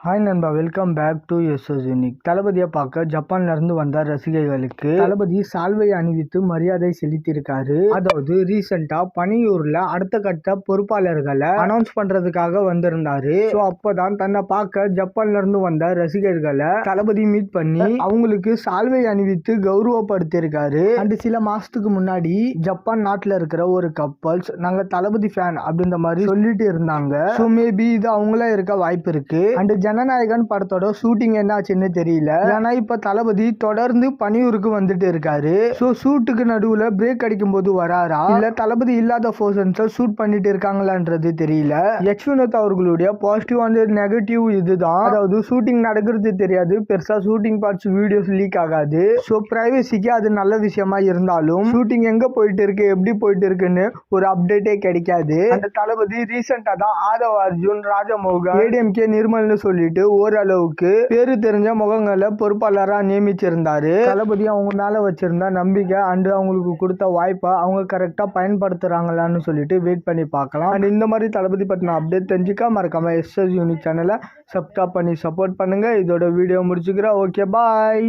Hi நண்பா, welcome back to SS unique. தளபதியை பார்க்க ஜப்பான்ல இருந்து வந்த ரசிகர்களுக்கு தளபதி சால்வை அணிவித்து மரியாதை செலுத்தியிருக்காரு. அதாவது ரீசெண்டா பனியூர்ல அடுத்த கட்ட பொறுப்பாளர்களை அனௌன்ஸ் பண்றதுக்காக வந்திருந்தாரு. ஸோ அப்பதான் தன்னை பார்க்க ஜப்பான்ல இருந்து வந்த ரசிகர்களை தளபதி மீட் பண்ணி அவங்களுக்கு சால்வை அணிவித்து கௌரவப்படுத்தியிருக்காரு. அண்ட் சில மாசத்துக்கு முன்னாடி ஜப்பான் நாட்டுல இருக்கிற ஒரு கப்பல்ஸ் நாங்க தளபதி ஃபேன் அப்படின்ற மாதிரி சொல்லிட்டு இருந்தாங்க. ஸோ மேபி இது அவங்களா இருக்க வாய்ப்பு இருக்கு. அண்ட் ஜனநாயகன் படத்தோட ஷூட்டிங் என்ன ஆச்சுன்னு தெரியல. ஏன்னா இப்ப தளபதி தொடர்ந்து பனியூருக்கு வந்துட்டு இருக்காரு. சோ ஷூட்டுக்கு நடுவுல பிரேக் அடிக்கும் போது வராரா இல்ல தளபதி இல்லாத போர்ஷன்ஸை ஷூட் பண்ணிட்டு இருக்காங்களான்றது தெரியல. எச் வினோத் அவர்களுடைய பாசிட்டிவ் அண்ட் நெகட்டிவ் இதுதான். அதாவது ஷூட்டிங் நடக்கிறது தெரியாது, பெருசா ஷூட்டிங் பார்ட்ஸ் வீடியோஸ் லீக் ஆகாது. சோ பிரைவசிக்கு அது நல்ல விஷயமா இருந்தாலும் ஷூட்டிங் எங்க போயிட்டு இருக்கு எப்படி போயிட்டு இருக்குன்னு ஒரு அப்டேட்டே கிடைக்காது. அந்த தளபதி ரீசெண்டா தான் ஆதவ் அர்ஜுன், ராஜமோகன், ஏடிஎம்கே நிர்மல்னு சொல்லிட்டு ஓரளவுக்கு பேரு தெரிஞ்ச முகங்களை பொறுப்பாளரா நியமிச்சிருந்தாரு. தளபதி அவங்க மேல வச்சிருந்த நம்பிக்கை அண்ட் அவங்களுக்கு கொடுத்த வாய்ப்பை அவங்க கரெக்டா பயன்படுத்துறாங்களான்னு சொல்லிட்டு வெயிட் பண்ணி பார்க்கலாம். அண்ட் இந்த மாதிரி தளபதி பத்தின அப்டேட் தெரிஞ்சுக்க மறக்காம எஸ்எஸ் யூனிக் சேனலை சப்ஸ்கிரைப் பண்ணி சப்போர்ட் பண்ணுங்க. இதோட வீடியோ முடிச்சுக்கிறேன். ஓகே, பாய்.